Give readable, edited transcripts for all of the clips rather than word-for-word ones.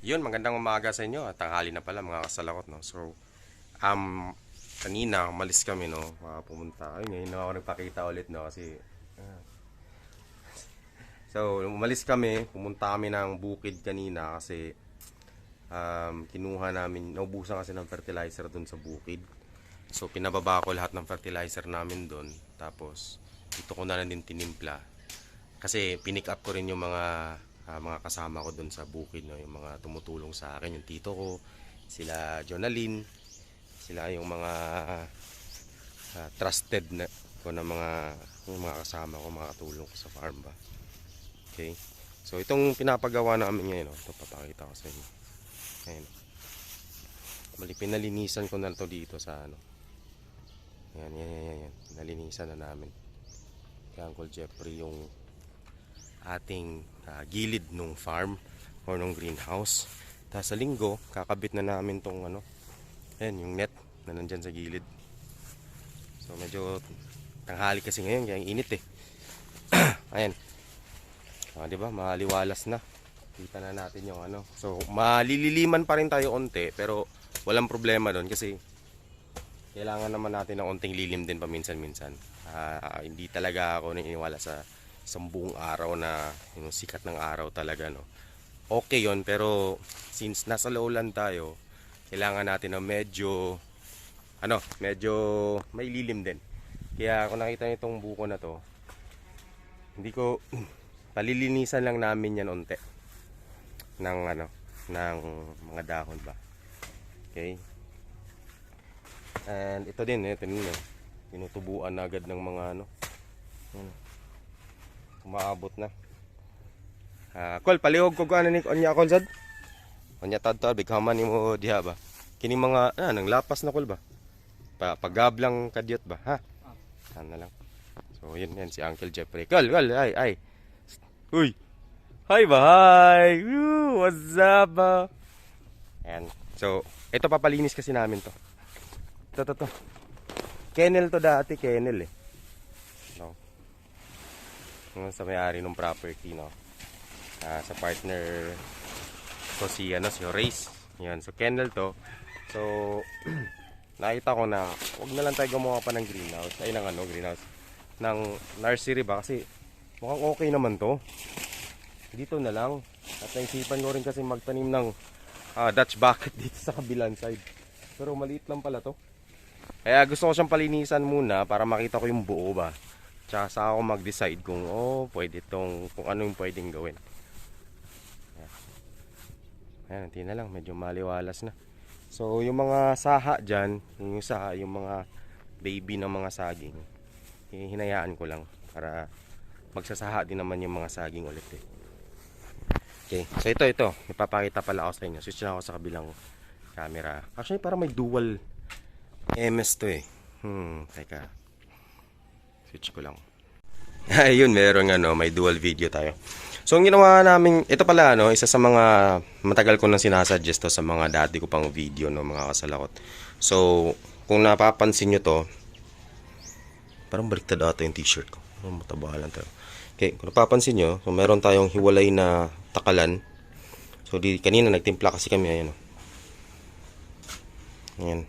Yun, magandang umaga sa inyo. Tanghali na pala mga kasalakot, no. So, kanina umalis kami, no. Pumunta. Ayun, ngayon na ako nagpakita ulit, no, kasi so, umalis kami, pumunta kami ng bukid kanina kasi kinuha namin, naubusan kasi ng fertilizer doon sa bukid. So, pinababa ko lahat ng fertilizer namin doon. Tapos, dito ko na lang din tinimpla. Kasi pinick up ko rin yung mga kasama ko doon sa bukid, no, yung mga tumutulong sa akin, yung tito ko, sila Jonalyn, sila yung mga trusted na ko na yung mga kasama ko, mga katulong ko sa farm ba. Okay. So itong pinapagawa namin ngayon, no, ito papakita ko sa inyo. Ayun. Bali pinalinisan ko na to dito sa ano. Yan. Nalinisan na namin. Kay Uncle Jeffrey yung ating gilid nung farm or nung greenhouse. Tapos sa linggo, kakabit na namin tong ano, ayan, yung net na nandyan sa gilid. So medyo tanghali kasi ngayon, kaya init eh. Ayan. Di ba? Maliwalas na. Kita na natin yung ano. So malililiman pa rin tayo onte, pero walang problema doon kasi kailangan naman natin ng onting lilim din paminsan-minsan. Hindi talaga ako naniniwala sa isang buong araw na yung sikat ng araw talaga, no. Okay yon, pero since nasa lowland tayo, kailangan natin ng medyo may lilim din. Kaya kung nakita niyo itong buko na to, hindi ko palilinisan lang namin yan onte ng ng mga dahon ba. Okay? And ito din tinutubuan na agad ng mga umaabot na. Kol palihog ko ano ni onya kol sad. Onya tadto bighaman nimo diha ba. Kini mga nang lapas na kol ba. Pagablang kadyot ba ha. Sana lang. So yun si Uncle Jeffrey. Kol ay. Uy. Hi bye. What's up ba? And so ito papalinis kasi namin to. To. Kennel to dati, kennel eh. No. Sa may-ari ng property, no. Sa partner ko si Race. Yan, so kennel to. So nakita ko na wag na lang tayo gumawa pa ng greenhouse. Ay ng greenhouse. Ng nursery ba kasi mukhang okay naman to. Dito na lang. At naisipan ko rin kasi magtanim ng Dutch bucket dito sa kabilang side. Pero maliit lang pala to. Kaya gusto ko siyang palinisan muna para makita ko yung buo ba. Tsaka sa ako mag-decide kung pwede kung ano yung pwedeng gawin. Ayan, hindi na lang, medyo maliwalas na. So yung mga saha dyan, yung mga baby ng mga saging, hinayaan ko lang para magsasaha din naman yung mga saging ulit eh. Okay, so ito, ipapakita pala ako sa inyo. Switch na ako sa kabilang camera. Actually para may dual MS to eh. Teka. Switch ko lang. Ayun, meron may dual video tayo. So, ang ginawa namin, ito pala, isa sa mga matagal ko nang sinasuggest to sa mga dati ko pang video, mga kasalakot. So, kung napapansin nyo to, parang baliktad ata yung t-shirt ko. Mataba lang tayo. Okay, kung napapansin nyo, so meron tayong hiwalay na takalan. So, kanina nagtimpla kasi kami, ayan. Ayan.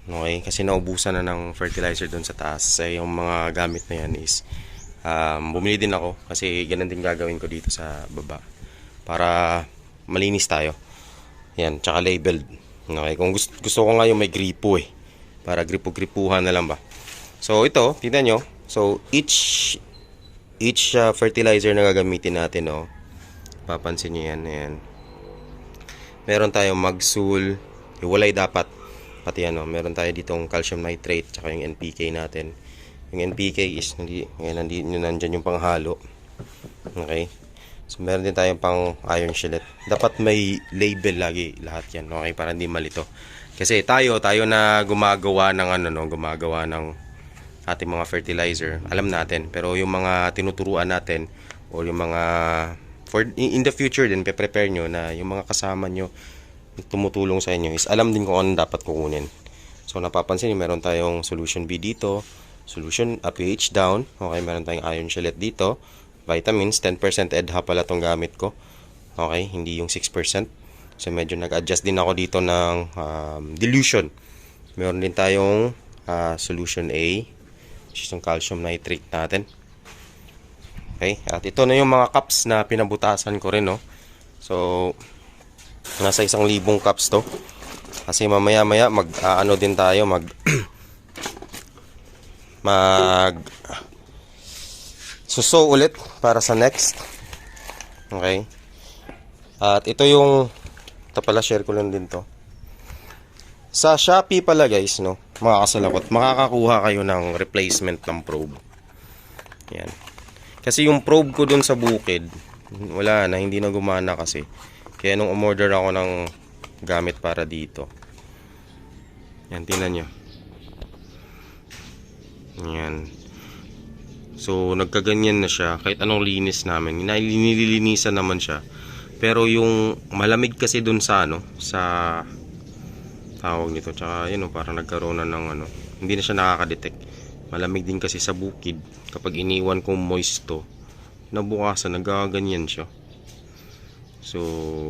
Okay, kasi naubusan na ng fertilizer doon sa taas. Yung mga gamit na yan is bumili din ako kasi ganun din gagawin ko dito sa baba para malinis tayo. Yan, tsaka labeled. Okay, kung gusto ko nga yung may gripo para gripo-gripuhan na lang ba. So ito, tingnan nyo. So each fertilizer na gagamitin natin, papansin nyo yan, ayan. Meron tayong magsul, hiwalay dapat. Pati meron tayo ditong calcium nitrate tsaka yung NPK natin. Yung NPK is nandyan yung panghalo. Okay. So meron din tayong pang iron chelate. Dapat may label lagi lahat yan, okay, para hindi malito. Kasi tayo na gumagawa ng ating mga fertilizer, alam natin. Pero yung mga tinuturuan natin o yung mga in the future din prepare nyo na yung mga kasama nyo tumutulong sa inyo is alam din kung ano dapat kukunin. So napapansin niyo meron tayong solution B dito, solution pH down, okay, meron tayong iron chelate dito, vitamins 10% EDHA pala tong gamit ko. Okay, hindi yung 6%. So medyo nag-adjust din ako dito ng dilution. Meron din tayong solution A, which is yung calcium nitrate natin. Okay, at ito na yung mga cups na pinabutasan ko rin, no. So nasa 1,000 cups to. Kasi mamaya-maya ano din tayo, mag suso ulit para sa next. Okay. At ito pala, share ko lang din to. Sa Shopee pala guys, no, mga kasalakot, makakakuha kayo ng replacement ng probe. Yan. Kasi yung probe ko dun sa bukid, wala na, hindi na gumana kasi. Kaya nung umorder ako ng gamit para dito. Yan, tingnan nyo. Yan. So, nagkaganyan na siya. Kahit anong linis namin. Nililinisan naman siya. Pero yung malamig kasi dun sa sa tawag nito. Tsaka yun, parang nagkaroon na ng hindi na siya nakaka-detect. Malamig din kasi sa bukid. Kapag iniwan kong moist to, nabukasan, nagkaganyan siya. So,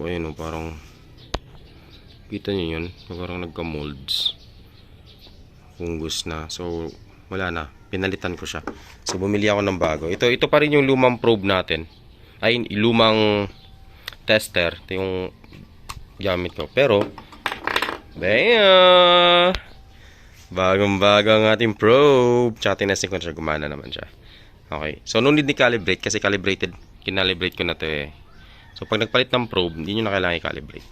ayun, parang kita nyo yun. Parang nagka-molds. Fungus na. So, wala na. Pinalitan ko siya. So, bumili ako ng bago. Ito pa rin yung lumang probe natin. Ay, lumang tester. Ito yung gamit ko. Pero, bagong-bago ang ating probe. Tsaka tinesting ko na siya. Gumana naman siya. Okay. So, no need ni calibrate kasi kinalibrate ko na to eh. So, pag nagpalit ng probe, hindi nyo na kailangan i-calibrate.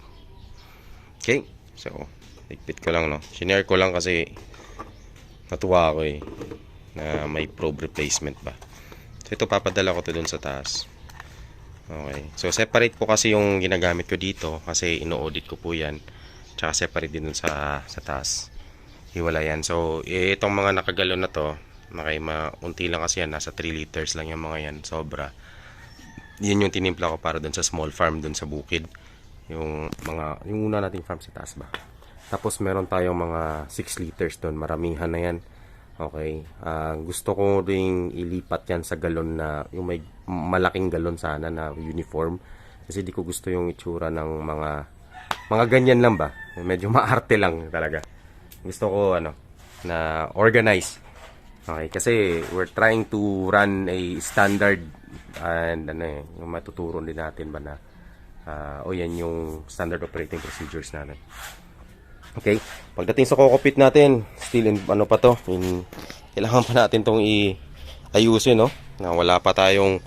Okay. So, higpit ko lang, no. Shinare ko lang kasi natuwa ako eh na may probe replacement ba. So, ito papadala ko to dun sa taas. Okay. So, separate ko kasi yung ginagamit ko dito kasi ino-audit ko po yan. Tsaka separate din dun sa taas. Hiwala yan. So, itong mga nakagalon na to, unti lang kasi yan. Nasa 3 liters lang yung mga yan. Sobra. Yun yung tinimpla ko para dun sa small farm dun sa bukid. Yung una nating farm sa taas ba. Tapos meron tayong mga 6 liters dun. Maramihan na yan. Okay. Gusto ko ring ilipat yan sa galon na, yung may malaking galon sana na uniform. Kasi di ko gusto yung itsura ng mga ganyan lang ba. Medyo maarte lang talaga. Gusto ko na organize. Okay, kasi we're trying to run a standard and yung matuturo din natin ba na yan yung standard operating procedures natin. Okay, pagdating sa kokopit natin, still pa to, kailangan pa natin tong ayusin, no? Na wala pa tayong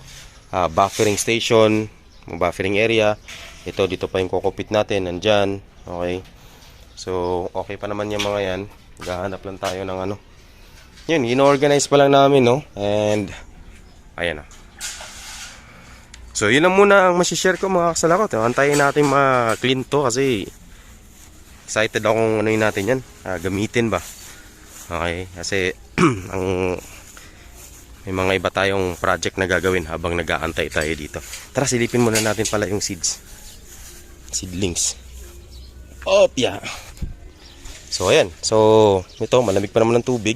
buffering station, buffering area. Ito, dito pa yung kokopit natin, nandyan. Okay, so okay pa naman yung mga yan. Gahanap lang tayo ng yun, in-organize pa lang namin, no? And ayan na. So, yun lang muna ang masishare ko mga kasalakot. Antayin natin ma-clean to kasi excited akong natin yan. Gamitin ba? Okay, kasi may mga iba tayong project na gagawin habang nag-aantay tayo dito. Tara, silipin muna natin pala yung seedlings. Yeah. So, ayan. So, ito, malamig pa naman ng tubig.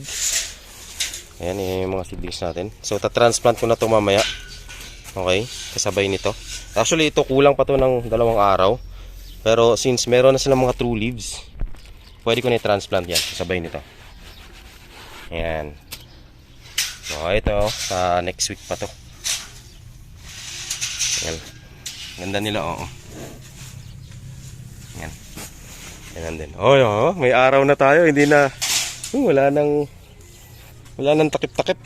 Ayan yung mga seedlings natin. So, ta-transplant ko na ito mamaya. Okay, kasabay nito. Actually, ito kulang pa to ng 2 araw. Pero since meron na silang mga true leaves, pwede ko na i-transplant yan kasabay nito. Ayan. So, ito, sa next week pa to. Ayan. Ganda nila, oo. Ayan. Ayan din. May araw na tayo. Hindi na, wala nang takip-takip.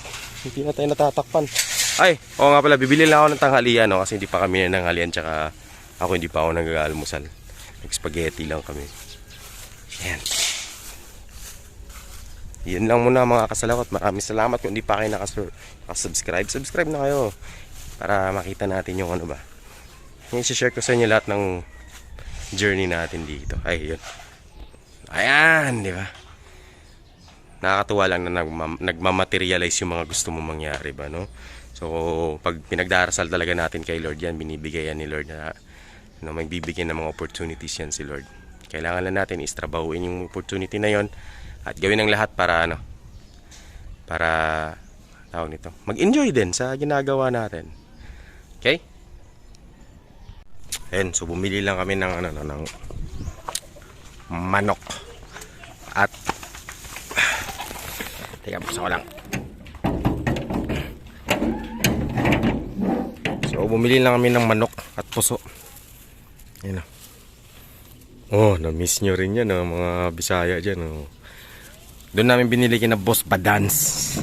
Hindi na tayo natatakpan. Ay, oo nga pala, bibili lang ako ng tanghalian, no? Kasi hindi pa kami ng tanghalian, tsaka ako hindi pa ako nag-aalmusal. Nag-spaghetti lang kami. Ayan. Yan lang muna mga kasalakot. Maraming salamat kung hindi pa kayo nakasubscribe. Subscribe na kayo para makita natin yung yung i-share ko sa inyo lahat ng journey natin dito. Ay, yun. Ayan, di ba? Nakakatuwa lang na nagmamaterialize yung mga gusto mong mangyari ba, no? So, pag pinagdarasal talaga natin kay Lord yan, binibigay yan ni Lord na magbibigay ng mga opportunities yan si Lord. Kailangan lang natin istrabahuin yung opportunity na yon at gawin ang lahat para tawag nito, mag-enjoy din sa ginagawa natin. Okay? Ayun, so bumili lang kami ng ng manok. At teka, buksan ko lang. So bumili lang kami ng manok at puso. Ayun na. Oh, na-miss nyo rin yan, mga Bisaya dyan. Oh. Doon namin binili kina Boss Badans.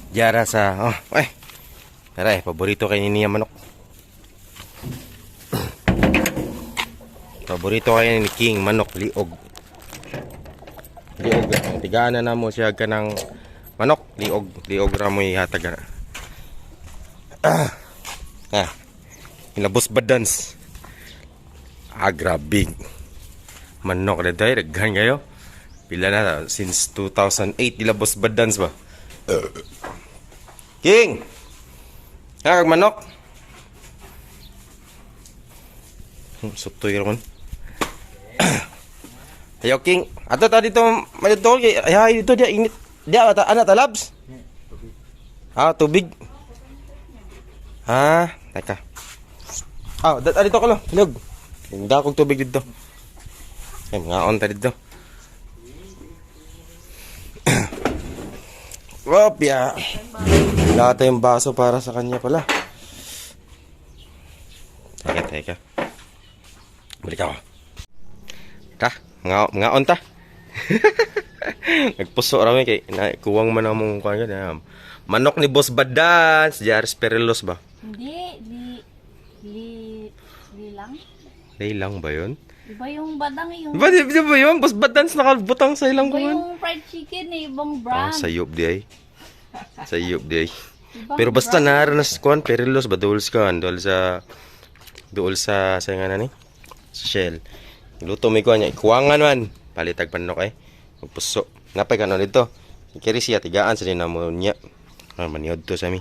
Diara sa, tara paborito kay niya manok. Paborito kay ni King, manok, liog. Liog, tigaan na mo siya ka ng manok, liog. Liog ramoy hatag. Kina Boss Badans. Grabe. Manok na tayo, naghan kayo. Pila na, since 2008, nila Boss Badans ba? King! Kag manok? Sutoy raman. Ayaw, King. Ato ta dito, madito. Ay, dito dia init. Dia ana ta labs. Tubig. Teka. Dito ko lang. Hilog. Hindi akong tubig dito. Ay, mga on ta dito. Opya. Wala tayong baso para sa kanya pala. Teka. Balik ako. Mga on ta. Nagpuso rami kay kuwang man among kuan yan. Manok ni Boss Badans, Jaris Perilos ba? Hindi, lang. Lang ba 'yon? Iba yung badang yung... Di ba yun? Boss Badans nakabutang sa ilang Iba kuman. yung fried chicken ibang brand. Sayop di ay. Sayop di ay. Ibang Pero basta brand. naranas kuan Perilos ba duol sa nga ni sa Shell. Luto mi kuan niya ikuwangan man. Palitag panok ay. Magpuso. Napay kanon dito. Kiri siya tigaan sa dinamo niya. Maniod to sa mi.